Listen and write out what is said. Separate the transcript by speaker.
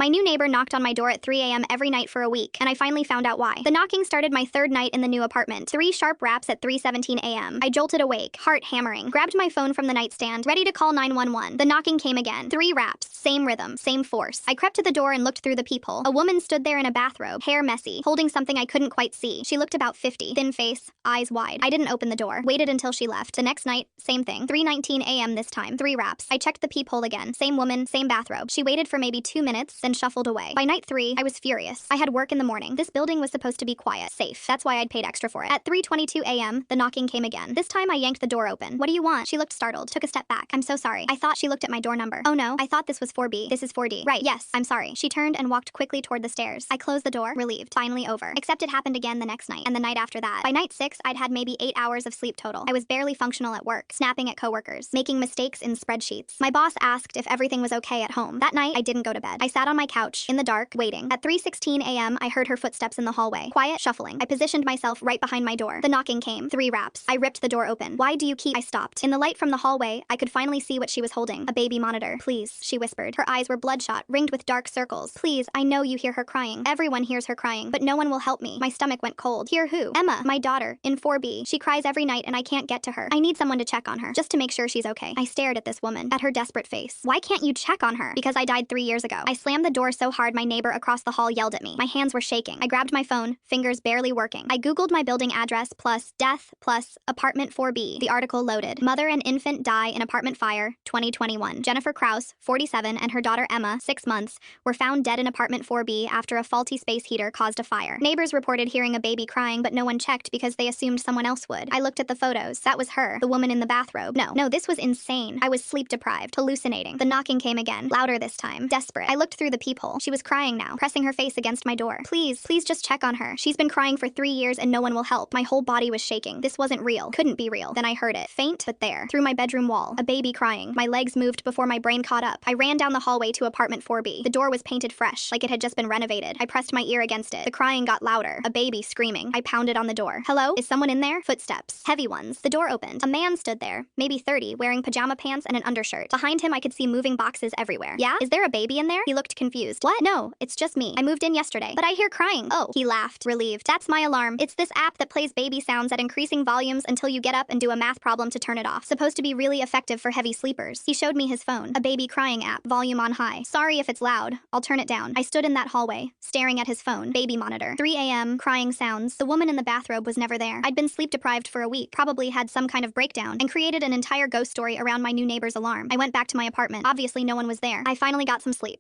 Speaker 1: My new neighbor knocked on my door at 3 a.m. every night for a week, and I finally found out why. The knocking started my third night in the new apartment. 3 sharp raps at 3:17 a.m. I jolted awake, heart hammering, grabbed my phone from the nightstand, ready to call 911. The knocking came again. 3 raps, same rhythm, same force. I crept to the door and looked through the peephole. A woman stood there in a bathrobe, hair messy, holding something I couldn't quite see. She looked about 50, thin face, eyes wide. I didn't open the door, waited until she left. The next night, same thing. 3:19 a.m. this time. 3 raps. I checked the peephole again. Same woman, same bathrobe. She waited for maybe 2 minutes, then shuffled away. By night 3, I was furious. I had work in the morning. This building was supposed to be quiet, safe. That's why I'd paid extra for it. At 3:22 a.m., the knocking came again. This time I yanked the door open. What do you want? She looked startled, took a step back. I'm so sorry. I thought she looked at my door number. Oh no, I thought this was 4B. This is 4D. Right, yes, I'm sorry. She turned and walked quickly toward the stairs. I closed the door, relieved. Finally over. Except it happened again the next night, and the night after that. By night 6, I'd had maybe 8 hours of sleep total. I was barely functional at work, snapping at coworkers, making mistakes in spreadsheets. My boss asked if everything was okay at home. That night, I didn't go to bed. I sat on my couch, in the dark, waiting. At 3:16 a.m., I heard her footsteps in the hallway. Quiet, shuffling. I positioned myself right behind my door. The knocking came. 3 raps. I ripped the door open. Why do you keep? I stopped. In the light from the hallway, I could finally see what she was holding. A baby monitor. Please, she whispered. Her eyes were bloodshot, ringed with dark circles. Please, I know you hear her crying. Everyone hears her crying, but no one will help me. My stomach went cold. Hear who? Emma, my daughter, in 4B. She cries every night and I can't get to her. I need someone to check on her, just to make sure she's okay. I stared at this woman, at her desperate face. Why can't you check on her? Because I died 3 years ago. I slammed the door so hard my neighbor across the hall yelled at me. My hands were shaking. I grabbed my phone, fingers barely working. I googled my building address plus death plus apartment 4B. The article loaded. Mother and infant die in apartment fire, 2021. Jennifer Kraus, 47, and her daughter Emma, 6 months, were found dead in apartment 4B after a faulty space heater caused a fire. Neighbors reported hearing a baby crying, but no one checked because they assumed someone else would. I looked at the photos. That was her, the woman in the bathrobe. No, this was insane. I was sleep deprived, hallucinating. The knocking came again, louder this time, desperate. I looked through the peephole. She was crying now, pressing her face against my door. Please just check on her. She's been crying for 3 years and no one will help. My whole body was shaking. This wasn't real. Couldn't be real. Then I heard it. Faint, but there. Through my bedroom wall. A baby crying. My legs moved before my brain caught up. I ran down the hallway to apartment 4B. The door was painted fresh, like it had just been renovated. I pressed my ear against it. The crying got louder. A baby screaming. I pounded on the door. Hello? Is someone in there? Footsteps. Heavy ones. The door opened. A man stood there, maybe 30, wearing pajama pants and an undershirt. Behind him, I could see moving boxes everywhere. Yeah? Is there a baby in there? He looked confused. What? No, it's just me. I moved in yesterday. But I hear crying. Oh. He laughed, relieved. That's my alarm. It's this app that plays baby sounds at increasing volumes until you get up and do a math problem to turn it off. Supposed to be really effective for heavy sleepers. He showed me his phone. A baby crying app. Volume on high. Sorry if it's loud. I'll turn it down. I stood in that hallway, staring at his phone. Baby monitor. 3 a.m. Crying sounds. The woman in the bathrobe was never there. I'd been sleep deprived for a week. Probably had some kind of breakdown and created an entire ghost story around my new neighbor's alarm. I went back to my apartment. Obviously no one was there. I finally got some sleep.